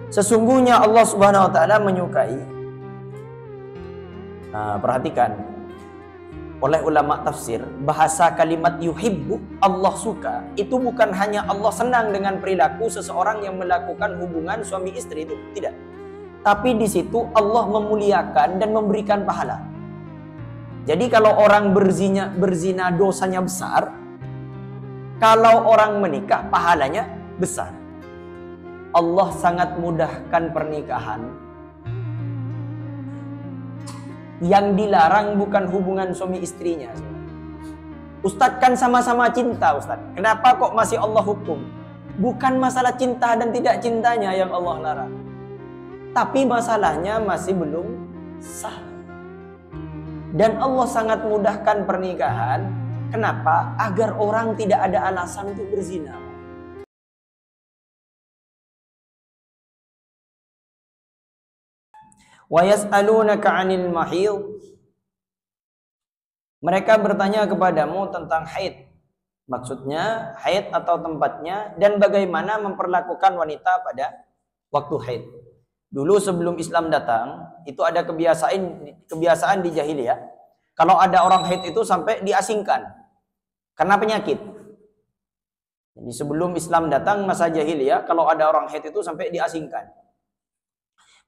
Sesungguhnya Allah Subhanahu wa taala menyukai. Nah, perhatikan, oleh ulama tafsir, bahasa kalimat yuhibbu, Allah suka, itu bukan hanya Allah senang dengan perilaku seseorang yang melakukan hubungan suami istri, itu tidak. Tapi di situ Allah memuliakan dan memberikan pahala. Jadi kalau orang berzina dosanya besar, kalau orang menikah pahalanya besar. Allah sangat mudahkan pernikahan. Yang dilarang bukan hubungan suami istrinya. Ustadz kan sama-sama cinta, Ustadz. Kenapa kok masih Allah hukum? Bukan masalah cinta dan tidak cintanya yang Allah larang. Tapi masalahnya masih belum sah. Dan Allah sangat mudahkan pernikahan. Kenapa? Agar orang tidak ada alasan untuk berzina. Wa yas'alunaka 'anil mahid. Mereka bertanya kepadamu tentang haid. Maksudnya haid atau tempatnya dan bagaimana memperlakukan wanita pada waktu haid. Dulu sebelum Islam datang, itu ada kebiasaan di jahiliyah. Kalau ada orang haid itu sampai diasingkan karena penyakit. Jadi sebelum Islam datang masa jahiliyah, kalau ada orang haid itu sampai diasingkan.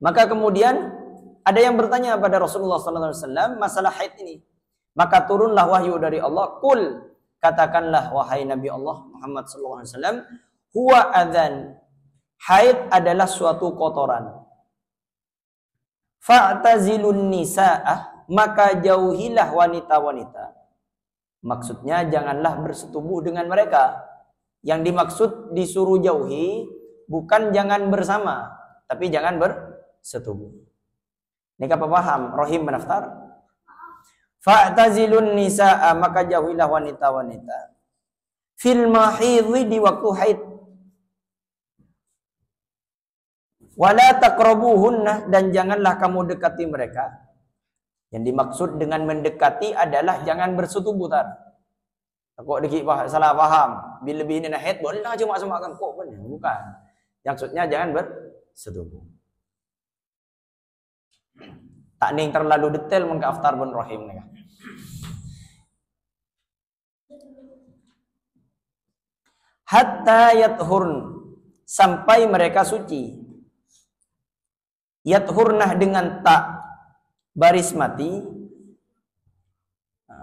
Maka kemudian ada yang bertanya pada Rasulullah SAW masalah haid ini. Maka turunlah wahyu dari Allah. Qul, katakanlah wahai Nabi Allah Muhammad SAW, huwa adzan, haid adalah suatu kotoran. Fa'tazilun nisa'ah, maka jauhilah wanita-wanita. Maksudnya janganlah bersetubuh dengan mereka. Yang dimaksud disuruh jauhi bukan jangan bersama, tapi jangan bersetubuh. Ini apa paham? Rohim menaftar. Fa'tazilun nisa'a, maka jauhilah wanita-wanita. Fil mahidhi, di waktu haid. Wala taqrabuhunna, dan janganlah kamu dekati mereka. Yang dimaksud dengan mendekati adalah jangan bersetubuh tar. Kok dikit salah paham. Bila bini nak haid boleh lah cuma semakan kok benar. Bukan. Maksudnya jangan bersetubuh. Tak ning terlalu detail mengka aftar bin Rahim ni. Hatta yathurn, sampai mereka suci. Yathurnah dengan tak baris mati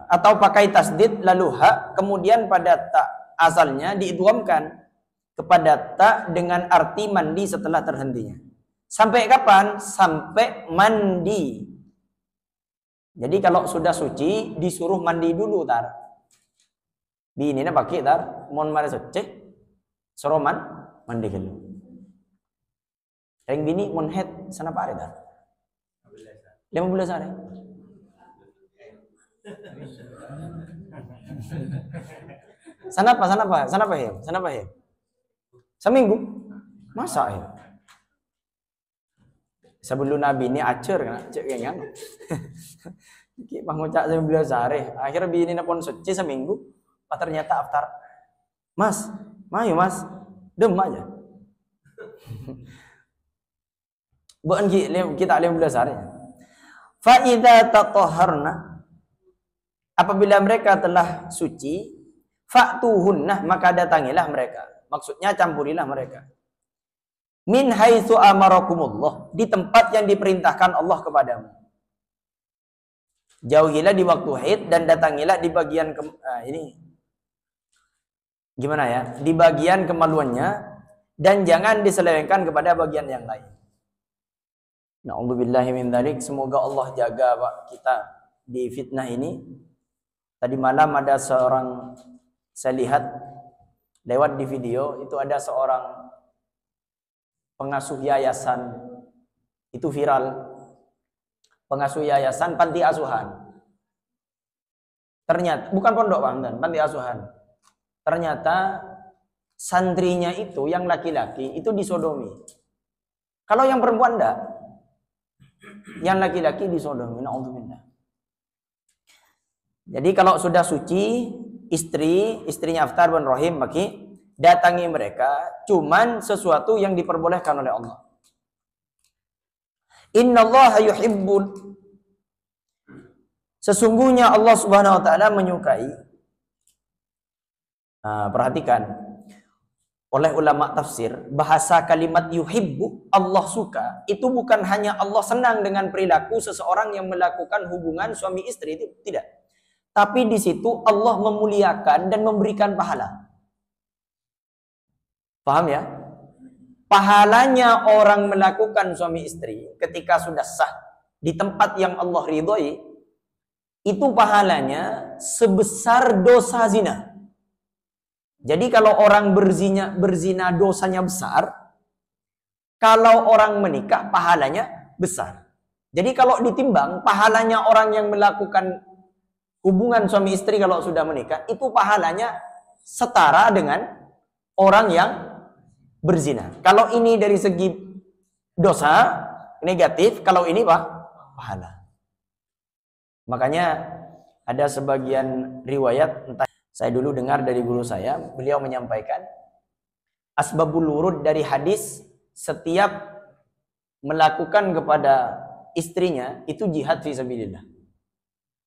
atau pakai tasdid lalu hak, kemudian pada tak asalnya diidghamkan kepada tak dengan arti mandi setelah terhentinya. Sampai kapan? Sampai mandi. Jadi kalau sudah suci disuruh mandi dulu tar. Bini na pakai tar, mon mare suci, soroman mandi dulu. Yang bini mon head sana pare tar. 15 hari. Sana apa ya? Seminggu. Masa ya? Sebelum Nabi ini acer kan, cek kan. Ki pangucak 19 hari. Akhirnya bini pun suci seminggu. Ternyata aftar. Mas, mayu mas, dem aja. Bukan kita 15 hari. Fa idza tatahharna, apabila mereka telah suci, fa'tuhunna, maka datangilah mereka. Maksudnya campurilah mereka. Min haitsu amarakumullah, di tempat yang diperintahkan Allah kepadamu. Jauhilah di waktu haid dan datangilah di bagian ini gimana ya? Di bagian kemaluannya, dan jangan diselewengkan kepada bagian yang lain. Na'udzubillahi min dzalik. Semoga Allah jaga Pak kita di fitnah ini. Tadi malam ada seorang, saya lihat lewat di video, itu ada seorang pengasuh yayasan, itu viral, pengasuh yayasan panti asuhan. Ternyata bukan pondok Pak, panti asuhan. Ternyata santrinya itu yang laki-laki itu disodomi. Kalau yang perempuan enggak, yang laki-laki disodomi. Na'udzubillah. Jadi kalau sudah suci, istrinya Aftar bin Rahim, maki datangi mereka, cuman sesuatu yang diperbolehkan oleh Allah. Innallaha yuhibbul, sesungguhnya Allah Subhanahu wa taala menyukai. Nah, perhatikan, oleh ulama tafsir, bahasa kalimat yuhibbu, Allah suka, itu bukan hanya Allah senang dengan perilaku seseorang yang melakukan hubungan suami istri, itu tidak. Tapi di situ Allah memuliakan dan memberikan pahala. Paham ya? Pahalanya orang melakukan suami istri ketika sudah sah di tempat yang Allah ridhoi, itu pahalanya sebesar dosa zina. Jadi kalau orang berzina dosanya besar, kalau orang menikah pahalanya besar. Jadi kalau ditimbang pahalanya orang yang melakukan hubungan suami istri kalau sudah menikah, itu pahalanya setara dengan orang yang berzina. Kalau ini dari segi dosa negatif, kalau ini pahala. Makanya ada sebagian riwayat, entah, saya dulu dengar dari guru saya, beliau menyampaikan asbabul wurud dari hadis, setiap melakukan kepada istrinya itu jihad fi sabilillah.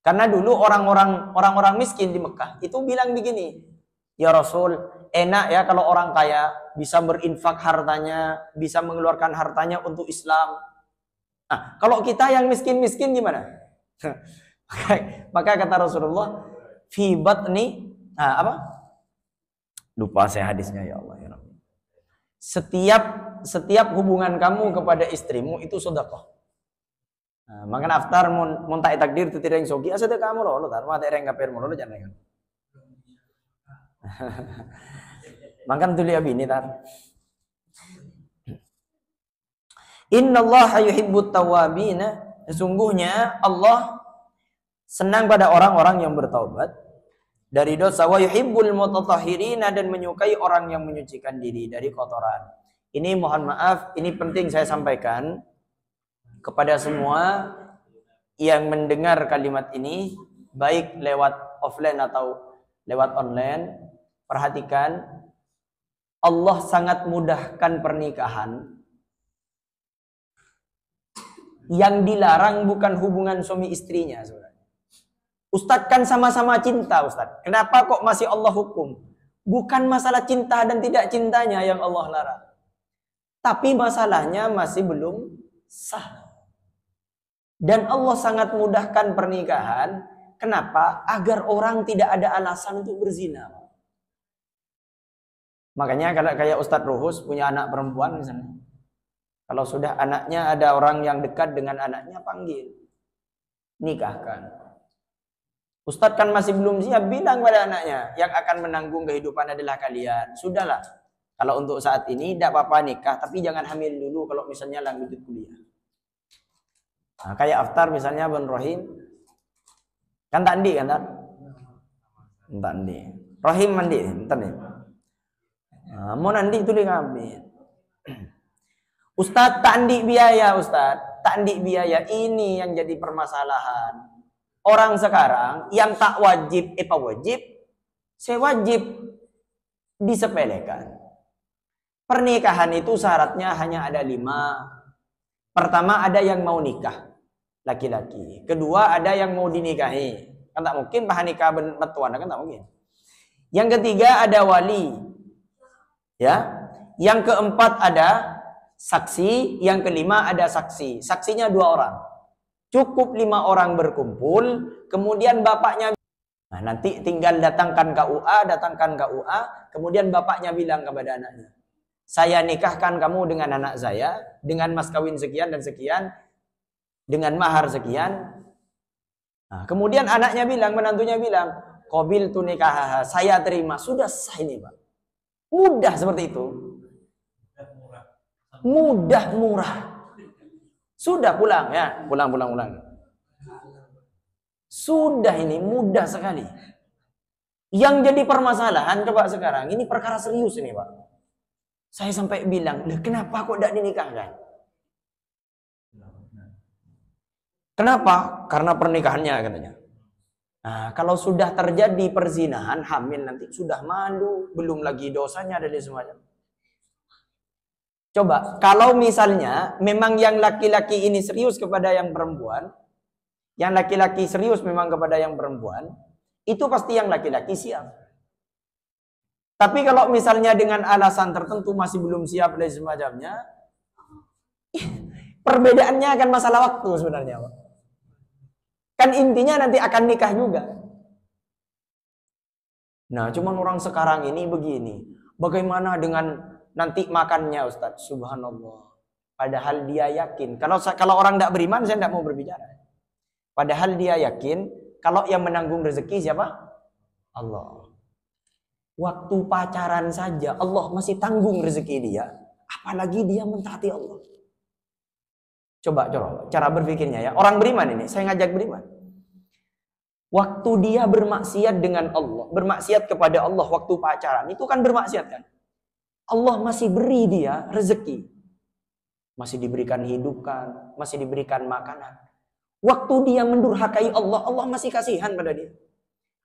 Karena dulu orang-orang miskin di Mekah itu bilang begini, ya Rasul, enak ya kalau orang kaya bisa berinfak hartanya, bisa mengeluarkan hartanya untuk Islam. Nah, kalau kita yang miskin-miskin gimana? Maka kata Rasulullah, fi batni, lupa saya hadisnya, ya Allah ya Rabbi. Setiap hubungan kamu kepada istrimu itu sedekah. Nah, maka aftar mun tak takdir tu tireng sogi asa de kamu lo tar mate reng kaper lo jangan. Makan tuli abi ini tar. Innallaha yuhibbut tawwabina, sesungguhnya Allah senang pada orang-orang yang bertaubat dari dosa, wa yuhibbul mutatahhirina, dan menyukai orang yang menyucikan diri dari kotoran. Ini mohon maaf, ini penting saya sampaikan kepada semua yang mendengar kalimat ini, baik lewat offline atau lewat online. Perhatikan, Allah sangat mudahkan pernikahan. Yang dilarang bukan hubungan suami istrinya sebenarnya. Ustadz kan sama-sama cinta, Ustadz. Kenapa kok masih Allah hukum? Bukan masalah cinta dan tidak cintanya yang Allah larang. Tapi masalahnya masih belum sah. Dan Allah sangat mudahkan pernikahan. Kenapa? Agar orang tidak ada alasan untuk berzina. Makanya kalau kayak Ustadz Ruhus punya anak perempuan misalnya. Kalau sudah anaknya ada orang yang dekat dengan anaknya, panggil. Nikahkan. Ustadz kan masih belum siap, bilang pada anaknya, yang akan menanggung kehidupan adalah kalian. Sudahlah, kalau untuk saat ini tidak apa-apa nikah, tapi jangan hamil dulu kalau misalnya lanjut kuliah. Nah, kayak Aftar misalnya Ben Rohim, kan tandi kan tak? Tandi. Rohim mandi, bentar nih. Nah, mau nandi itu ngambil. Ustadz tandi biaya, Ustadz tandi biaya, ini yang jadi permasalahan. Orang sekarang yang tak wajib, wajib, saya wajib disepelekan. Pernikahan itu syaratnya hanya ada 5. Pertama, ada yang mau nikah, laki-laki. Kedua, ada yang mau dinikahi. Kan tak mungkin bahan nikah betuan, kan tak mungkin. Yang ketiga, ada wali. Ya. Yang keempat, ada saksi. Yang kelima, ada saksi. Saksinya 2 orang. Cukup 5 orang berkumpul, kemudian bapaknya, nah, nanti tinggal datangkan KUA, kemudian bapaknya bilang kepada anaknya, saya nikahkan kamu dengan anak saya, dengan mas kawin sekian dan sekian, dengan mahar sekian. Nah, kemudian anaknya bilang, menantunya bilang, qabil tu nikah, saya terima. Sudah sah ini, Pak. Mudah seperti itu. Mudah, murah. Sudah pulang ya, pulang. Sudah, ini mudah sekali. Yang jadi permasalahan coba sekarang, ini perkara serius ini Pak. Saya sampai bilang, kenapa kok tidak dinikahkan? Kenapa? Karena pernikahannya katanya. Nah, kalau sudah terjadi perzinahan, hamil nanti sudah malu, belum lagi dosanya dari semuanya. Coba, kalau misalnya memang yang laki-laki ini serius kepada yang perempuan, yang laki-laki serius memang kepada yang perempuan, itu pasti yang laki-laki siap. Tapi kalau misalnya dengan alasan tertentu masih belum siap dan semacamnya, perbedaannya akan masalah waktu sebenarnya, Pak. Kan intinya nanti akan nikah juga. Nah, cuman orang sekarang ini begini. Bagaimana dengan nanti makannya, Ustaz? Subhanallah. Padahal dia yakin. Kalau orang tidak beriman, saya tidak mau berbicara. Padahal dia yakin kalau yang menanggung rezeki siapa? Allah. Waktu pacaran saja Allah masih tanggung rezeki dia. Apalagi dia mentaati Allah. Coba cara berpikirnya ya. Orang beriman ini, saya ngajak beriman. Waktu dia bermaksiat dengan Allah, bermaksiat kepada Allah waktu pacaran, itu kan bermaksiat kan? Allah masih beri dia rezeki. Masih diberikan hidupan, masih diberikan makanan. Waktu dia mendurhakai Allah, Allah masih kasihan pada dia.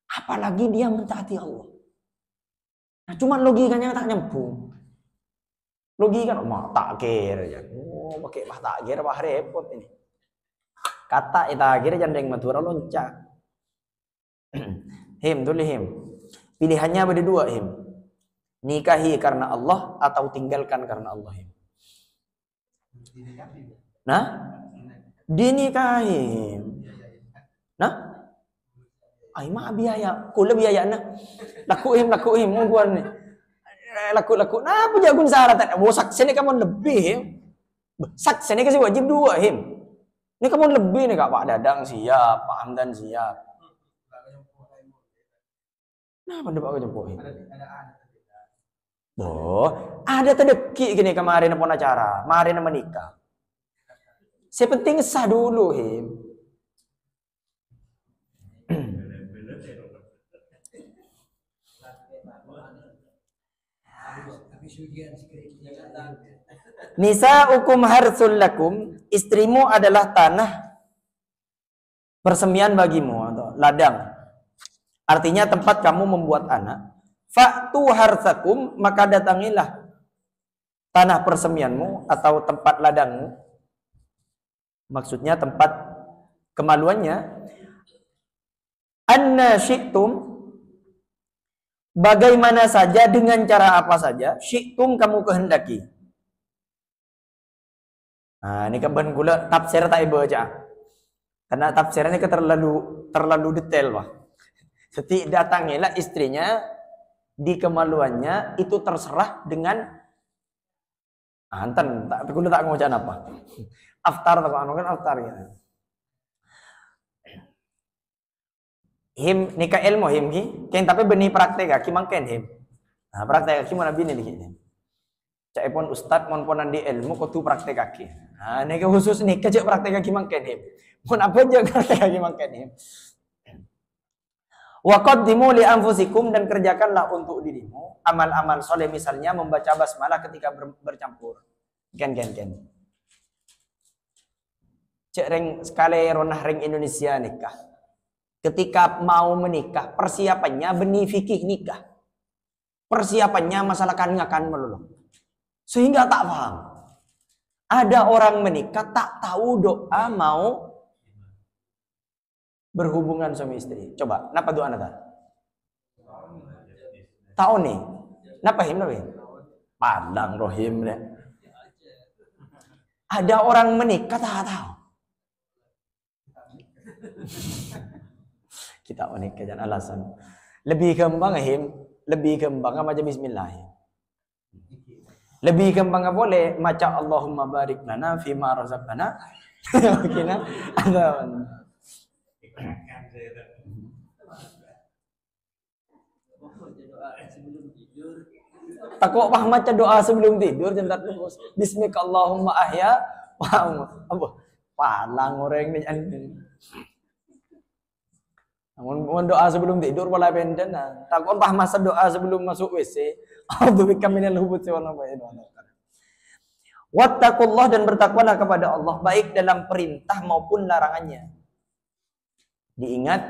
Apalagi dia mentaati Allah. Nah, cuman logikanya tak nyambung. Logika mah takir ya. Oh, pakai mah takir wah repot ini. Kata takir jandeng matura loncat. Him tulis him. Pilihannya ada dua him. Nikahi karena Allah atau tinggalkan karena Allah him. Nah, dinikahi. Nah, ay mah biaya, kula biaya nah. Laku him mungguan nih. Laku. Nah, apa jagun syarat? Bosak sini kamu lebih him. Sak sini kasih wajib dua him. Ini kamu lebih nih Kak Pak Dadang siap, Pak Hamdan siap. Nah, pada Pak jemput him. Oh, ada terdeki gini kemarin pun acara, kemarin menikah. Sepenting sah dulu him. Nisa'ukum harsul lakum, istrimu adalah tanah persemian bagimu atau ladang. Artinya tempat kamu membuat anak. Fa'tu harsakum, maka datangilah tanah persemianmu atau tempat ladangmu. Maksudnya tempat kemaluannya. Anna syi'tum, bagaimana saja, dengan cara apa saja, syi'tum kamu kehendaki. Nah, ini kaban gula tafsir tak ibu aja. Karena tafsirnya terlalu detail, Pak. Setiap datangilah istrinya di kemaluannya itu terserah dengan anten tak gula tak ngocak apa. Aftar tak kan aftar ya. Him nikah ilmu him ki, ken tapi benih praktek ki mangken him. Nah, praktek ki mana bini dikit. Cak pun ustad mon ponan di ilmu kutu praktek kaki. Nah, ini khusus nih kecek praktek kaki mangken him. Mon apa aja praktek kaki mangken him. Wa qaddimu li anfusikum, dan kerjakanlah untuk dirimu amal-amal soleh, misalnya membaca basmalah ketika bercampur. Ken. Cek ring sekali ronah ring Indonesia nikah. Ketika mau menikah, persiapannya benih fikih nikah. Persiapannya masalah kan melulu. Sehingga tak paham. Ada orang menikah tak tahu doa mau berhubungan suami istri. Coba, napa doa nata? Tahu nih. Napa him? Padang rohim deh. Ada orang menikah tak tahu. Kita menikah jangan alasan. Lebih gampang him, lebih gampang macam bismillah. Lebih gampang boleh maca Allahumma barik lana fima razaqtana. Kina ada. Takut pah maca doa sebelum tidur jangan terus. Bismika Allahumma ahya wa apa? Palang orang ni namun doa sebelum tidur pola benden nah. Takut pah masa doa sebelum masuk WC. A'udzubika minal hubuthi wal khaba'ith. Wattaqullah, dan bertakwalah kepada Allah baik dalam perintah maupun larangannya. Diingat,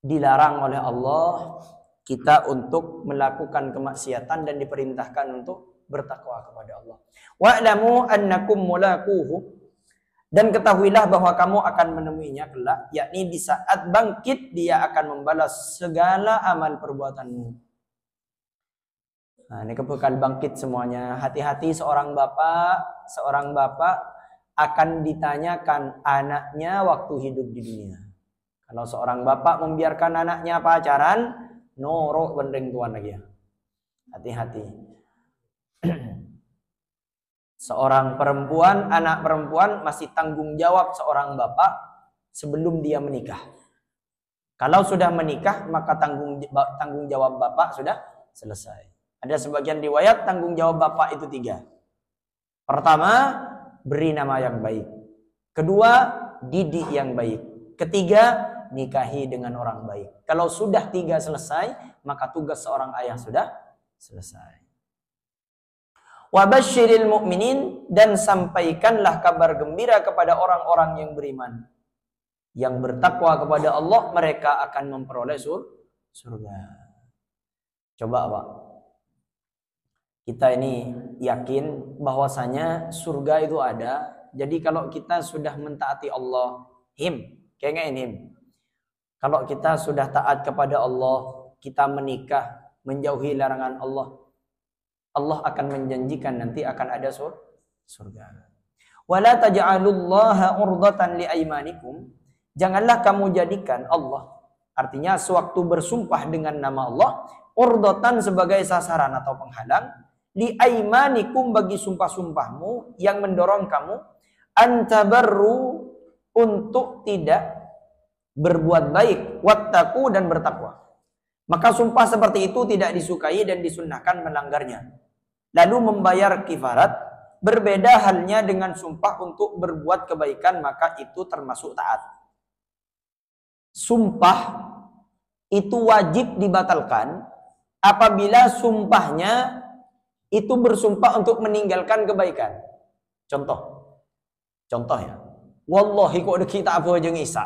dilarang oleh Allah kita untuk melakukan kemaksiatan dan diperintahkan untuk bertakwa kepada Allah. Wa'lamu annakum mulaquhu, dan ketahuilah bahwa kamu akan menemuinya kelak, yakni di saat bangkit dia akan membalas segala amal perbuatanmu. Nah, ini kebekal bangkit semuanya. Hati-hati seorang bapak akan ditanyakan anaknya waktu hidup di dunia. Kalau seorang bapak membiarkan anaknya pacaran, norok bendeng tuan lagi ya. Hati-hati. Seorang perempuan, anak perempuan masih tanggung jawab seorang bapak sebelum dia menikah. Kalau sudah menikah, maka tanggung jawab bapak sudah selesai. Ada sebagian riwayat tanggung jawab bapak itu 3. Pertama, beri nama yang baik. Kedua, didik yang baik. Ketiga, nikahi dengan orang baik. Kalau sudah 3 selesai, maka tugas seorang ayah sudah selesai. Wabasyiril mu'minin, dan sampaikanlah kabar gembira kepada orang-orang yang beriman. Yang bertakwa kepada Allah, mereka akan memperoleh surga. Coba Pak, kita ini yakin bahwasanya surga itu ada. Jadi kalau kita sudah mentaati Allah, kayaknya kalau kita sudah taat kepada Allah, kita menikah, menjauhi larangan Allah, Allah akan menjanjikan nanti akan ada surga. Wala taj'alullaha urdatan liaymanikum. Janganlah kamu jadikan Allah, artinya sewaktu bersumpah dengan nama Allah, urdatan sebagai sasaran atau penghalang, liaymanikum bagi sumpah-sumpahmu yang mendorong kamu antabarru untuk tidak berbuat baik, wattaqu dan bertakwa. Maka sumpah seperti itu tidak disukai dan disunnahkan melanggarnya. Lalu membayar kifarat, berbeda halnya dengan sumpah untuk berbuat kebaikan, maka itu termasuk taat. Sumpah itu wajib dibatalkan apabila sumpahnya itu bersumpah untuk meninggalkan kebaikan. Contoh ya. Wallahi kok kita apa aja ngisa.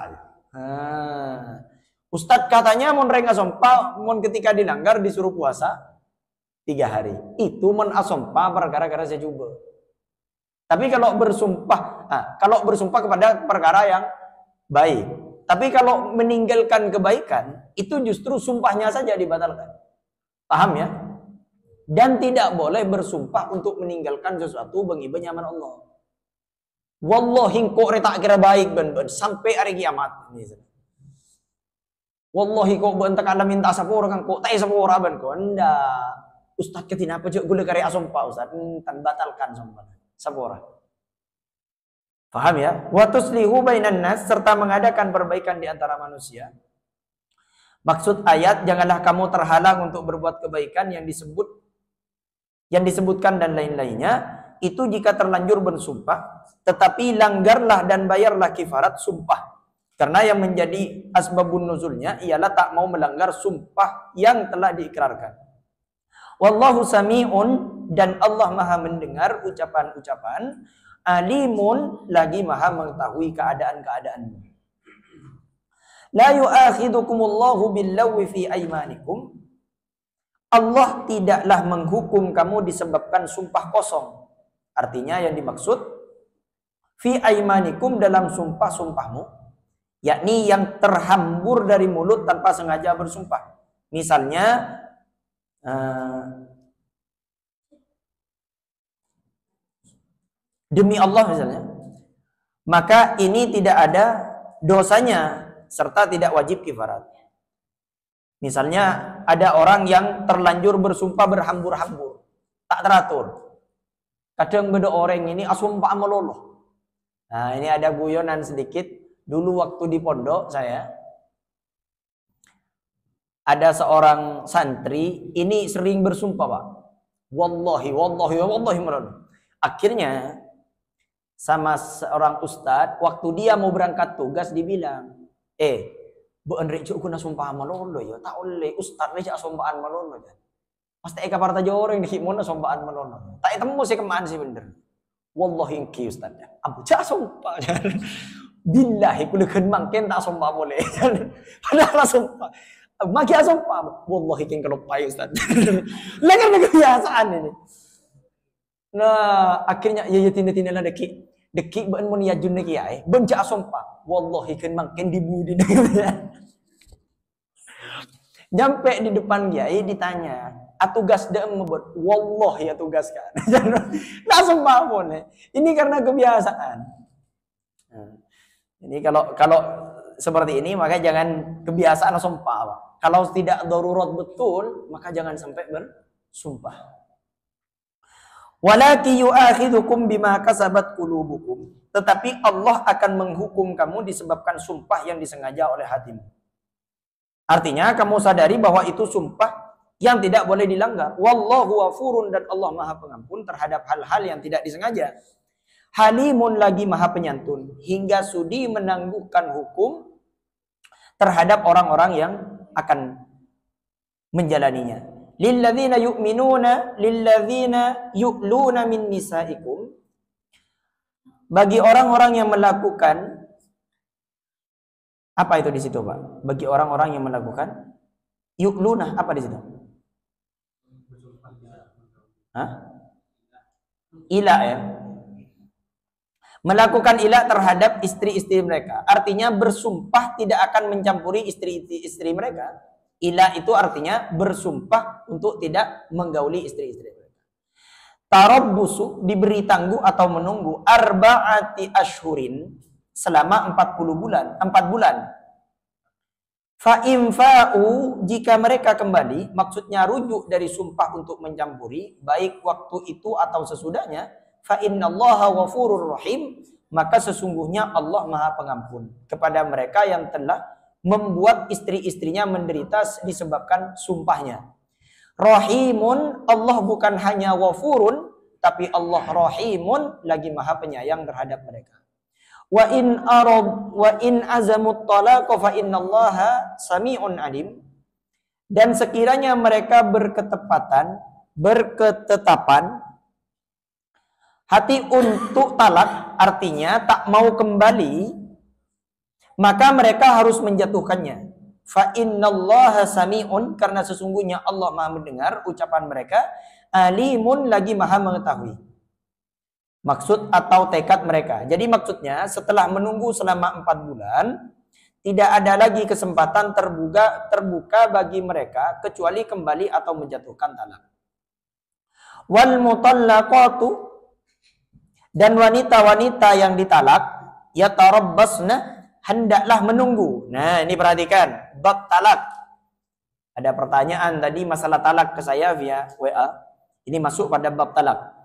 Ustadz katanya mon rengga sumpah, mon ketika dilanggar disuruh puasa 3 hari. Itu mon asumpah perkara-kara saya coba. Tapi kalau bersumpah kepada perkara yang baik. Tapi kalau meninggalkan kebaikan, itu justru sumpahnya saja dibatalkan. Paham ya? Dan tidak boleh bersumpah untuk meninggalkan sesuatu bengiba nyaman Allah. Wallahi kok tak kira baik ben sampai hari kiamat. Wallahi kok bentak ala minta sapura kan kok tai sapura ben kok ndak. Ustaz ketina apa cuk gule kare asumpah Ustaz tan batalkan sumpah. Sapura. Paham ya? Wa tuslihu bainan nas, serta mengadakan perbaikan di antara manusia. Maksud ayat, janganlah kamu terhalang untuk berbuat kebaikan yang disebutkan dan lain-lainnya, itu jika terlanjur bersumpah, tetapi langgarlah dan bayarlah kifarat sumpah. Karena yang menjadi asbabun nuzulnya ialah tak mau melanggar sumpah yang telah diikrarkan. Wallahu sami'un, dan Allah maha mendengar ucapan-ucapan, alimun, lagi maha mengetahui keadaan-keadaanmu. La yu'akhidukumullahu billawi fi aymanikum. Allah tidaklah menghukum kamu disebabkan sumpah kosong. Artinya yang dimaksud fi aymanikum dalam sumpah-sumpahmu, yakni yang terhambur dari mulut tanpa sengaja bersumpah. Misalnya demi Allah misalnya, maka ini tidak ada dosanya serta tidak wajib kifarat. Misalnya ada orang yang terlanjur bersumpah berhambur-hambur, tak teratur. Kadang beda orang ini asumpah meloloh. Nah, ini ada guyonan sedikit. Dulu waktu di pondok saya, ada seorang santri ini sering bersumpah, Pak. Wallahi meloloh. Akhirnya sama seorang ustadz, waktu dia mau berangkat tugas dibilang, Bu Andri cuk kuna sumpah malolo ya, tak oleh ustadz leja sumpahan malolo ya. Pasti eka parta joreng di himona sumpahan malolo. Tak temu sih kemaan sih bener. Wallahi ki ustadz ya. Abu cak sumpah. Billahi kulekeun mangken tak sumpah boleh. Padahal sumpah. Maki sumpah. Wallahi king kelupai ustadz. Lengan kebiasaan ini. Nah, akhirnya ya tina-tina lah deki ben mun yajun neki ai. Benca sumpah. Wallahi kan makin dibudi. Nyampe di depan kiai ditanya, "Atugas deem ngebut." Wallahi ya tugas kan. Langsung paham nih. Ini karena kebiasaan. Nah, ini kalau seperti ini maka jangan kebiasaan langsung paham. Kalau tidak darurat betul, maka jangan sampai bersumpah. Walaki yu'akhidhukum bima kasabat qulubukum. Tetapi Allah akan menghukum kamu disebabkan sumpah yang disengaja oleh hatimu. Artinya kamu sadari bahwa itu sumpah yang tidak boleh dilanggar. Wallahu ghafurun, dan Allah Maha Pengampun terhadap hal-hal yang tidak disengaja. Halimun, lagi Maha Penyantun, hingga sudi menangguhkan hukum terhadap orang-orang yang akan menjalaninya. Lilladzina yu'minuna lilladzina yu'luna min nisaikum. Bagi orang-orang yang melakukan apa itu di situ, Pak? Bagi orang-orang yang melakukan yu'luna, apa di situ? Hah? Ila ya. Melakukan ila terhadap istri-istri mereka. Artinya bersumpah tidak akan mencampuri istri-istri mereka. Ila itu artinya bersumpah untuk tidak menggauli istri-istri mereka. Tarabbusu, diberi tangguh atau menunggu arba'ati ashhurin, selama 4 bulan. Fa infa'u, jika mereka kembali, maksudnya rujuk dari sumpah untuk mencampuri, baik waktu itu atau sesudahnya, fa innallaha ghafurur rahim, maka sesungguhnya Allah Maha Pengampun kepada mereka yang telah membuat istri-istrinya menderita disebabkan sumpahnya. Rahimun, Allah bukan hanya ghafurun, tapi Allah rahimun, lagi Maha Penyayang terhadap mereka. Wa in azamut talaq fa innallaha sami'un alim. Dan sekiranya mereka berketetapan hati untuk talak, artinya tak mau kembali, maka mereka harus menjatuhkannya. Fa innallaha sami'un, karena sesungguhnya Allah Maha mendengar ucapan mereka, alimun, lagi Maha mengetahui maksud atau tekad mereka. Jadi maksudnya setelah menunggu selama 4 bulan, tidak ada lagi kesempatan terbuka bagi mereka kecuali kembali atau menjatuhkan talak. Wal mutallaqatu, dan wanita-wanita yang ditalak, yatarabbasna, hendaklah menunggu. Nah, ini perhatikan, bab talak. Ada pertanyaan tadi masalah talak ke saya via WA. Ini masuk pada bab talak.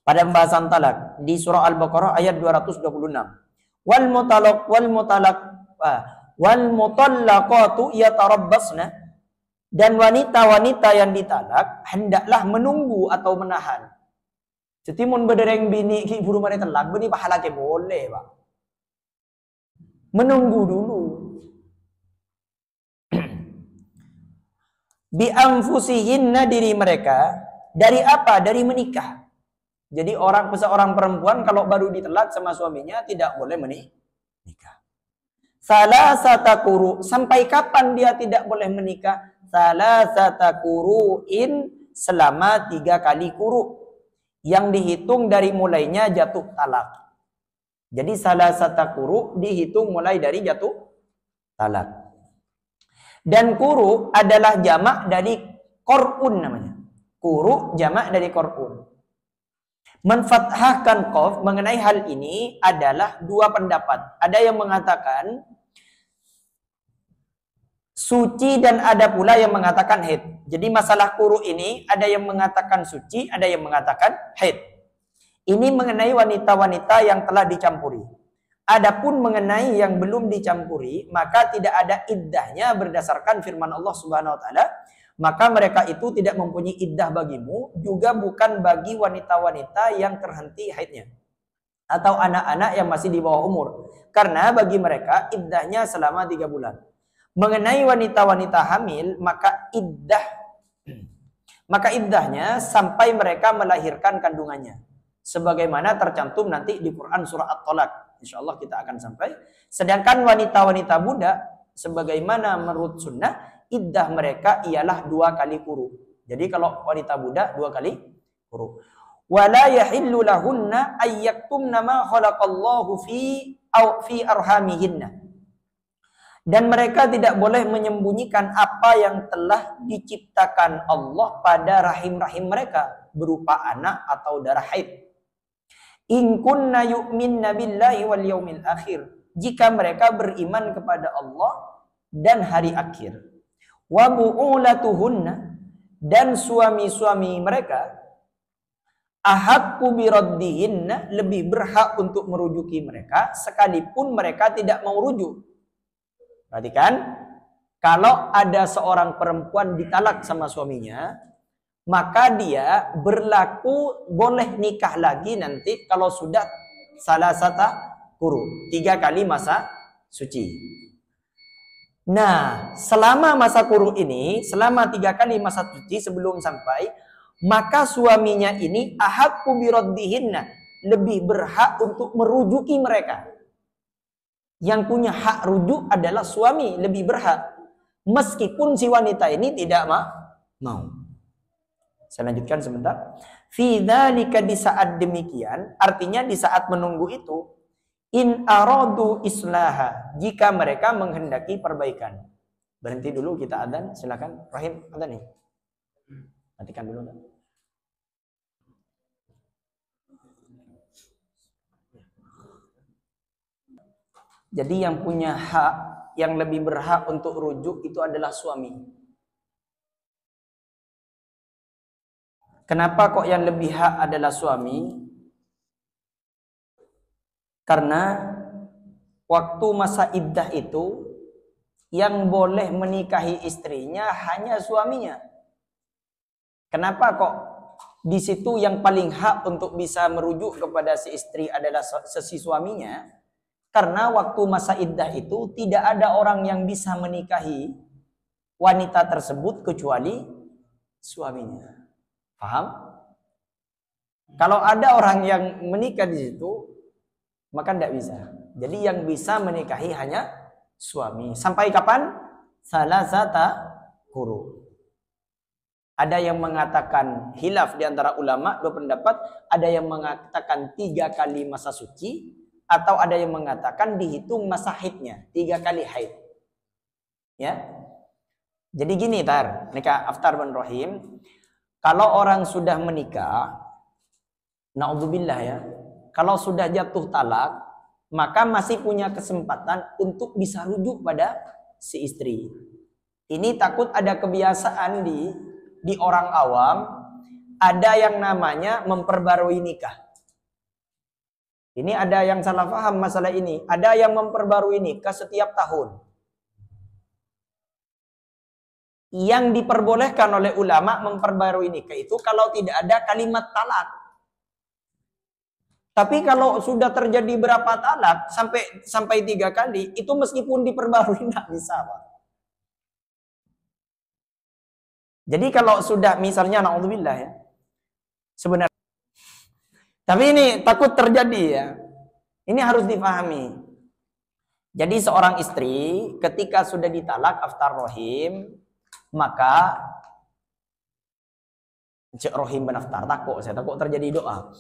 Pada pembahasan talak di surah Al-Baqarah ayat 226. Wal mutallaqatu yatarabbasna, dan wanita-wanita yang ditalak hendaklah menunggu atau menahan. Jadi mun bedereng bini ki buru mari talak, bini pahala ke boleh, Pak. Menunggu dulu. Bi anfusihinna, diri mereka, dari apa? Dari menikah. Jadi seorang perempuan kalau baru ditelak sama suaminya tidak boleh menikah. Salasata quru, sampai kapan dia tidak boleh menikah? Salasata quru'in, selama 3 kali quru, yang dihitung dari mulainya jatuh talak. Jadi salasata quru dihitung mulai dari jatuh talak. Dan quru adalah jamak dari qur'un namanya. Quru jamak dari qur'un. Menfathahkan qaf mengenai hal ini adalah 2 pendapat. Ada yang mengatakan suci dan ada pula yang mengatakan haid. Jadi masalah quru ini ada yang mengatakan suci, ada yang mengatakan haid. Ini mengenai wanita-wanita yang telah dicampuri. Adapun mengenai yang belum dicampuri, maka tidak ada iddahnya berdasarkan firman Allah Subhanahu wa taala. Maka mereka itu tidak mempunyai iddah bagimu, juga bukan bagi wanita-wanita yang terhenti haidnya atau anak-anak yang masih di bawah umur, karena bagi mereka iddahnya selama 3 bulan. Mengenai wanita-wanita hamil, maka iddahnya sampai mereka melahirkan kandungannya, sebagaimana tercantum nanti di Quran surah At-Tolak. Insyaallah kita akan sampai. Sedangkan wanita-wanita budak, sebagaimana menurut sunnah, iddah mereka ialah 2 kali quru. Jadi kalau wanita budak 2 kali quru. wala yahillu lahunna ayyaktumna ma khalaqallahu fi arhamihinna. Dan mereka tidak boleh menyembunyikan apa yang telah diciptakan Allah pada rahim-rahim mereka berupa anak atau darah haid. In kunna yu'minna billahi wal yaumil akhir. Jika mereka beriman kepada Allah dan hari akhir. Wa bu'ulatuhunna, dan suami-suami mereka ahaqqu biraddihinna, lebih berhak untuk merujuki mereka sekalipun mereka tidak mau rujuk. Perhatikan, kalau ada seorang perempuan ditalak sama suaminya, maka dia berlaku boleh nikah lagi nanti kalau sudah salasata quru, 3 kali masa suci. Nah, selama masa quru ini, selama 3 kali masa suci sebelum sampai, maka suaminya ini ahaqqu biraddihinna, lebih berhak untuk merujuki mereka. Yang punya hak rujuk adalah suami, lebih berhak. Meskipun si wanita ini tidak mau. Saya lanjutkan sebentar. Fi dzalika, di saat demikian, artinya di saat menunggu itu, in aradu islaha, jika mereka menghendaki perbaikan. Berhenti dulu, kita adzan, silakan. Rahim, adzan nih. Matikan dulu. Jadi yang punya hak, yang lebih berhak untuk rujuk itu adalah suami. Kenapa kok yang lebih hak adalah suami? Karena waktu masa iddah itu yang boleh menikahi istrinya hanya suaminya. Kenapa kok di situ yang paling hak untuk bisa merujuk kepada si istri adalah si suaminya? Karena waktu masa iddah itu tidak ada orang yang bisa menikahi wanita tersebut kecuali suaminya. Paham? Kalau ada orang yang menikah di situ, maka tidak bisa. Jadi yang bisa menikahi hanya suami. Sampai kapan? Salasata quru. Ada yang mengatakan hilaf di antara ulama, 2 pendapat. Ada yang mengatakan 3 kali masa suci. Atau ada yang mengatakan dihitung masa haidnya, 3 kali haid. Ya. Jadi gini nikah Aftar bin Rahim. Kalau orang sudah menikah, naudzubillah ya, kalau sudah jatuh talak, maka masih punya kesempatan untuk bisa rujuk pada si istri. Ini takut ada kebiasaan di orang awam, ada yang namanya memperbarui nikah. Ini ada yang salah paham masalah ini. Ada yang memperbarui nikah setiap tahun. Yang diperbolehkan oleh ulama memperbarui nikah itu kalau tidak ada kalimat talak. Tapi kalau sudah terjadi berapa talak sampai 3 kali, itu meskipun diperbarui tidak bisa, Pak. Jadi kalau sudah misalnya naudzubillah ya. Sebenarnya tapi ini takut terjadi ya. Ini harus dipahami. Jadi seorang istri ketika sudah ditalak Aftar Rahim, maka Rahim bin Aftar, saya takut terjadi doa.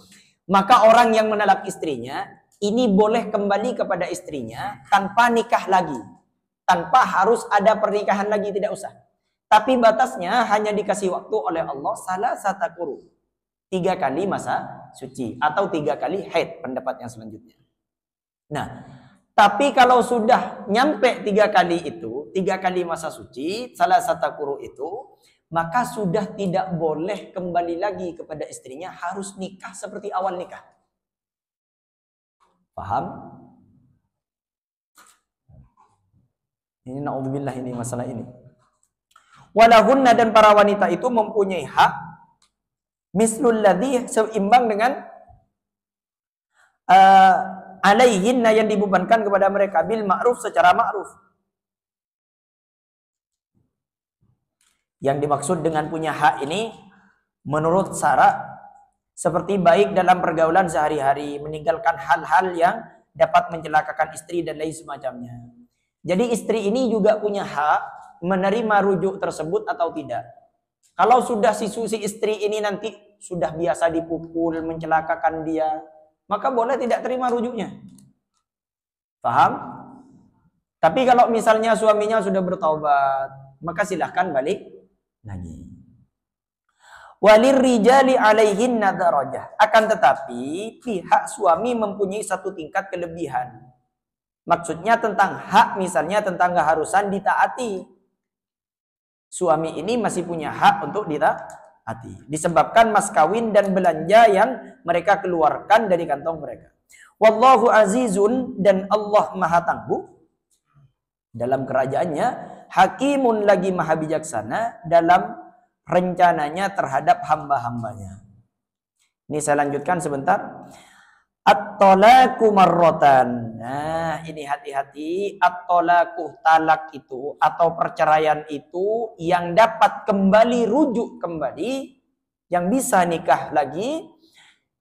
Maka orang yang menalak istrinya ini boleh kembali kepada istrinya tanpa nikah lagi. Tanpa harus ada pernikahan lagi, tidak usah. Tapi batasnya hanya dikasih waktu oleh Allah salasata quru. 3 kali masa suci atau 3 kali haid, pendapat yang selanjutnya. Nah, tapi kalau sudah nyampe 3 kali itu, 3 kali masa suci, salasata quru itu, maka sudah tidak boleh kembali lagi kepada istrinya, harus nikah seperti awal nikah. Paham? Ini naudzubillah ini masalah ini. Walahunna, dan para wanita itu mempunyai hak mislul ladzi, seimbang dengan alaihinna, yang dibebankan kepada mereka bil ma'ruf, secara ma'ruf. Yang dimaksud dengan punya hak ini menurut syarak seperti baik dalam pergaulan sehari-hari, meninggalkan hal-hal yang dapat mencelakakan istri dan lain semacamnya. Jadi istri ini juga punya hak menerima rujuk tersebut atau tidak. Kalau sudah si istri ini nanti sudah biasa dipukul, mencelakakan dia, maka boleh tidak terima rujuknya. Paham? Tapi kalau misalnya suaminya sudah bertaubat, maka silahkan balik lagi. Walir rijali alaihinna darajah. Akan tetapi pihak suami mempunyai satu tingkat kelebihan. Maksudnya tentang hak, misalnya tentang keharusan ditaati. Suami ini masih punya hak untuk ditaati. Disebabkan mas kawin dan belanja yang mereka keluarkan dari kantong mereka. Wallahu azizun, dan Allah maha tangguh dalam kerajaannya. Hakimun, lagi maha bijaksana dalam rencananya terhadap hamba-hambanya. Ini saya lanjutkan sebentar. At-talaqu marratan. Nah, ini hati-hati. At-talaqu, talak itu atau perceraian itu yang dapat kembali, rujuk kembali, yang bisa nikah lagi,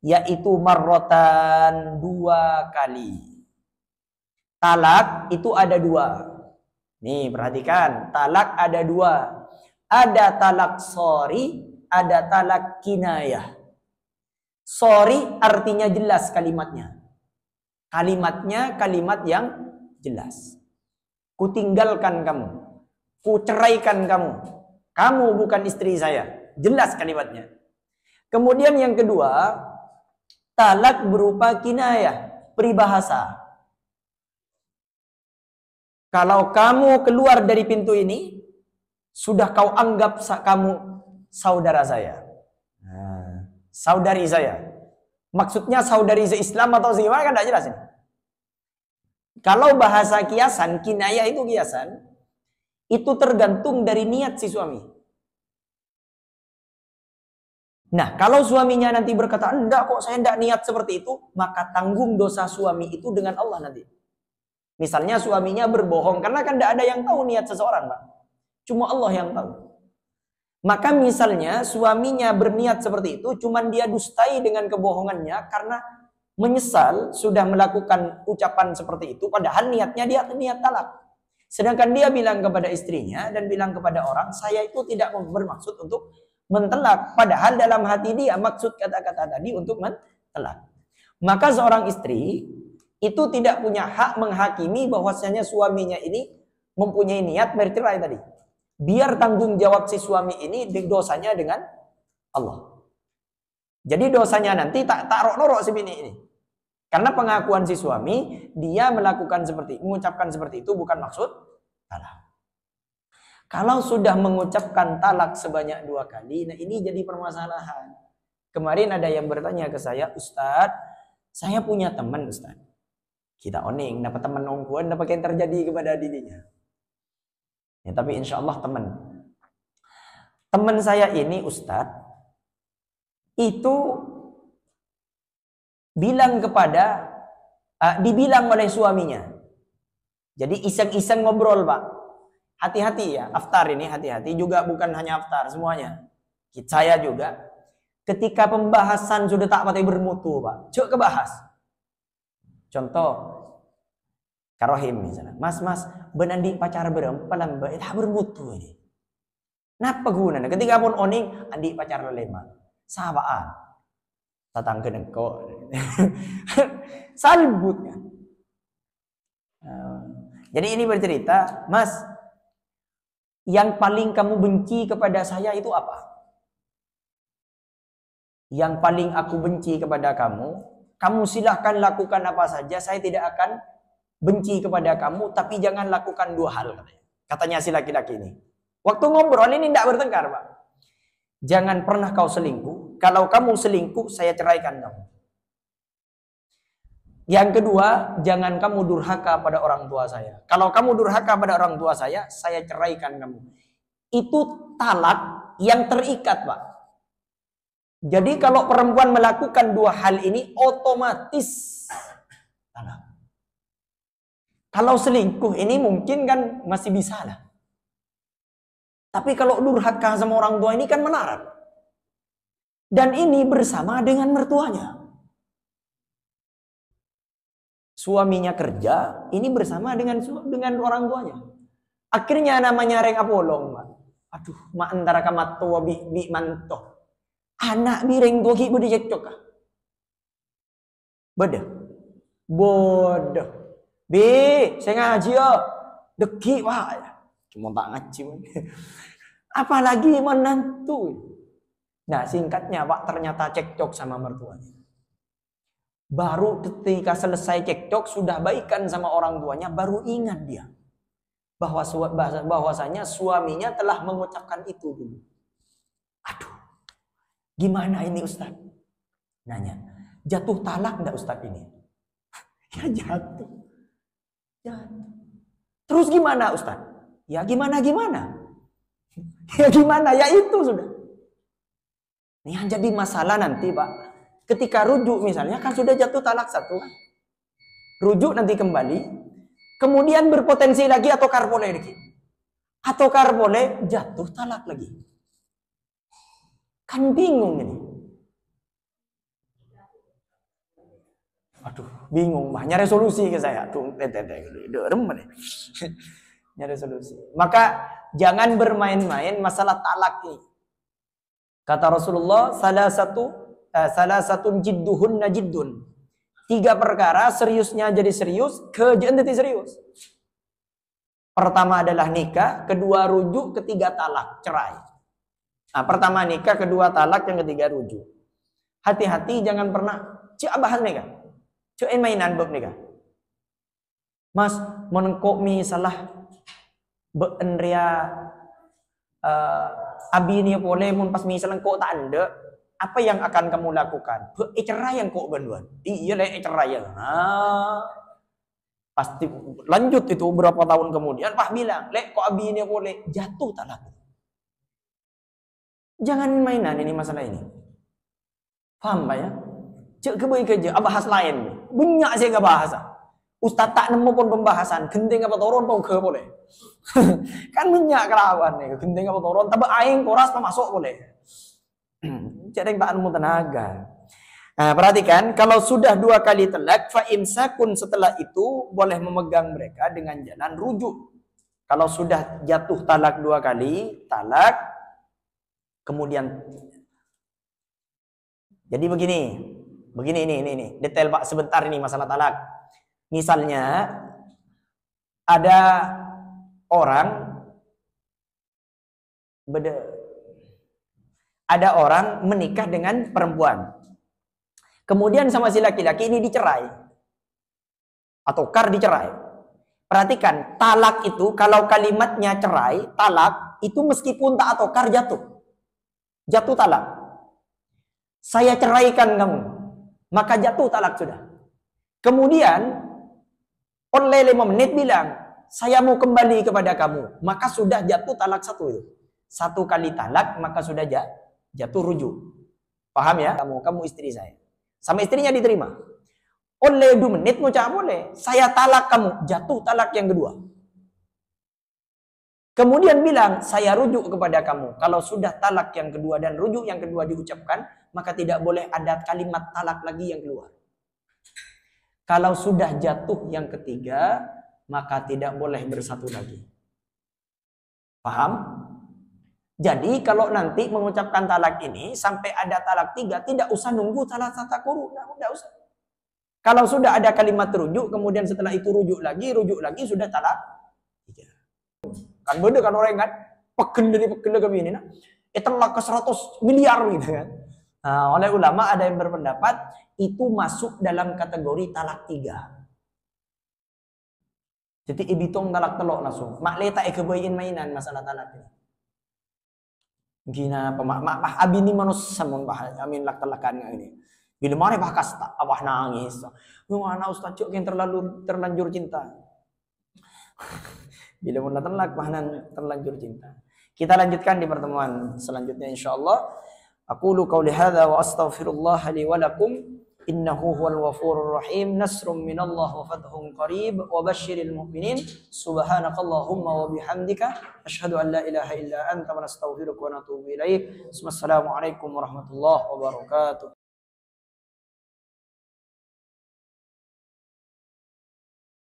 yaitu marratan, 2 kali. Talak itu ada 2. Nih, perhatikan. Talak ada 2. Ada talak sori, ada talak kinayah. Sori artinya jelas kalimatnya. Kalimatnya kalimat yang jelas. Kutinggalkan kamu. Kuceraikan kamu. Kamu bukan istri saya. Jelas kalimatnya. Kemudian yang kedua, talak berupa kinayah, peribahasa. Kalau kamu keluar dari pintu ini, sudah kau anggap kamu saudara saya. Nah, saudari saya. Maksudnya saudari se-Islam atau se-Iman kan tidak jelas ini. Kalau bahasa kiasan, kinayah itu kiasan, itu tergantung dari niat si suami. Nah, kalau suaminya nanti berkata, enggak kok saya enggak niat seperti itu, maka tanggung dosa suami itu dengan Allah nanti. Misalnya suaminya berbohong, karena kan tidak ada yang tahu niat seseorang, Pak. Cuma Allah yang tahu. Maka misalnya suaminya berniat seperti itu, cuman dia dustai dengan kebohongannya karena menyesal sudah melakukan ucapan seperti itu, padahal niatnya dia niat talak. Sedangkan dia bilang kepada istrinya dan bilang kepada orang, saya itu tidak bermaksud untuk mentelak. Padahal dalam hati dia maksud kata-kata tadi untuk mentelak. Maka seorang istri itu tidak punya hak menghakimi bahwasanya suaminya ini mempunyai niat bercerai tadi. Biar tanggung jawab si suami ini dosanya dengan Allah. Jadi dosanya nanti tak rok-rok si bini ini. Karena pengakuan si suami, dia melakukan mengucapkan seperti itu bukan maksud talak. Kalau sudah mengucapkan talak sebanyak 2 kali, nah ini jadi permasalahan. Kemarin ada yang bertanya ke saya, Ustadz, saya punya teman Ustadz. Kita oning, dapat teman ongkuan, dapat yang terjadi kepada dirinya. Ya, tapi insya Allah teman saya ini Ustadz itu bilang dibilang oleh suaminya. Jadi iseng-iseng ngobrol, Pak. Hati-hati ya, aftar ini hati-hati juga, bukan hanya aftar semuanya. Saya juga ketika pembahasan sudah tak pakai bermutu, Pak. Coba kebahas. Contoh Karohim misalnya, mas benandi pacar berempat tak bermutu ini. Napa gunanya? Ketika pun oning, andi pacar lelema, sahabaan, tatang keneko, salbut kan. Jadi ini bercerita, mas, yang paling kamu benci kepada saya itu apa? Yang paling aku benci kepada kamu silahkan lakukan apa saja, saya tidak akan benci kepada kamu, tapi jangan lakukan 2 hal. Katanya si laki-laki ini. Waktu ngobrol ini tidak bertengkar, Pak. Jangan pernah kau selingkuh. Kalau kamu selingkuh, saya ceraikan kamu. Yang kedua, jangan kamu durhaka pada orang tua saya. Kalau kamu durhaka pada orang tua saya ceraikan kamu. Itu talak yang terikat, Pak. Jadi kalau perempuan melakukan 2 hal ini, otomatis talak. Kalau selingkuh ini mungkin kan masih bisa lah. Tapi kalau durhaka sama orang tua ini kan melarat. Dan ini bersama dengan mertuanya. Suaminya kerja, ini bersama dengan orang tuanya. Akhirnya namanya reng apolong, Pak. Aduh, ma antara kamatua bi mantoh. Anak biring tua ki budi cekcok kah? Bodoh. Bodoh. Saya ngaji ya. Deki wah. Cuma tak ngaji. Apalagi menantu. Nah, singkatnya Pak, ternyata cekcok sama mertuanya. Baru ketika selesai cekcok, sudah baikan sama orang tuanya, baru ingat dia bahwasanya suaminya telah mengucapkan itu dulu. Aduh, gimana ini Ustaz? Nanya, jatuh talak enggak Ustaz ini? Ya jatuh. Terus gimana Ustaz? Ya gimana? Ya gimana? Ya itu sudah. Ini yang jadi masalah nanti Pak. Ketika rujuk misalnya kan sudah jatuh talak satu kan. Rujuk nanti kembali. Kemudian berpotensi lagi atau karpole lagi. Atau karpole jatuh talak lagi. Kan bingung ini. Aduh, bingung. Nyari solusi ke saya. Tuh, nyari solusi. Maka jangan bermain-main masalah talak ini. Kata Rasulullah, salah satu jidduhunna jiddun. 3 perkara seriusnya jadi serius, kejadian jadi serius. Pertama adalah nikah, kedua rujuk, ketiga talak, cerai. Nah, pertama nikah, kedua talak, yang ketiga rujuk. Hati-hati jangan pernah bahas nikah. Mainan bab nikah. Mas, menengkok misalah beenria abi ni boleh mun pas misalnya kok tak ada, apa yang akan kamu lakukan? Cerai yang kok banduan. Iya lah cerai. Pasti lanjut itu berapa tahun kemudian Pak bilang, "Lek kok abi ni boleh jatuh talak." Jangan mainan ini masalah ini. Paham Pak ya? Cek kebaik kerja, bahas lain. Banyak saya ke bahasa. Ustaz tak nemu pun pembahasan. Genting apa toron pun ke boleh. Kan banyak kelawan nih. Genting apa toron. Tapi aing koras masuk boleh. Jadi tak nemu tenaga. Nah, perhatikan. Kalau sudah 2 kali talak. Fa imsakun setelah itu. Boleh memegang mereka dengan jalan rujuk. Kalau sudah jatuh talak 2 kali. Talak. Kemudian. Jadi begini. Begini ini. Detail Pak sebentar ini masalah talak. Misalnya ada orang menikah dengan perempuan. Kemudian sama si laki-laki ini dicerai. Atau dicerai. Perhatikan, talak itu kalau kalimatnya cerai, talak itu meskipun tak atau jatuh. Jatuh talak. Saya ceraikan kamu. Maka jatuh talak sudah. Kemudian oleh 5 menit bilang, saya mau kembali kepada kamu. Maka sudah jatuh talak 1 itu. 1 kali talak, maka sudah jatuh rujuk. Paham ya? Kamu istri saya. Sama istrinya diterima. Oleh 2 menit mau cakap boleh. Saya talak kamu. Jatuh talak yang kedua. Kemudian bilang, saya rujuk kepada kamu. Kalau sudah talak yang kedua dan rujuk yang kedua diucapkan, maka tidak boleh ada kalimat talak lagi yang keluar. Kalau sudah jatuh yang ketiga, maka tidak boleh bersatu lagi. Paham? Jadi kalau nanti mengucapkan talak ini, sampai ada talak 3, tidak usah nunggu talak tata kuru. Tidak usah. Kalau sudah ada kalimat rujuk, kemudian setelah itu rujuk lagi, sudah talak 3. Kan beda kan orang kan? Peken ke ini. Talak ke 100 miliar gitu kan. Nah, oleh ulama ada yang berpendapat itu masuk dalam kategori talak 3. Jadi ibitong talak telok langsung. Mak leta kebayin mainan masalah talak ini. Gina mak abi ni manus samun bah amin lak talakan ini. Bila mari bah kasta abah nangis. Mana ustaz cuk yang terlanjur cinta. Bila mau talak bah terlanjur cinta. Kita lanjutkan di pertemuan selanjutnya insyaallah. Aqulu qawli hadza wa astaghfirullah li wa lakum innahu huwal ghafurur rahim nasrun minallah wa fathun qarib wa basyiril mu'minin subhanakallahumma wa bihamdika asyhadu an la ilaha illa anta wa nastaghfiruka wa natubu ilaik. Wassalamu alaikum warahmatullahi wabarakatuh.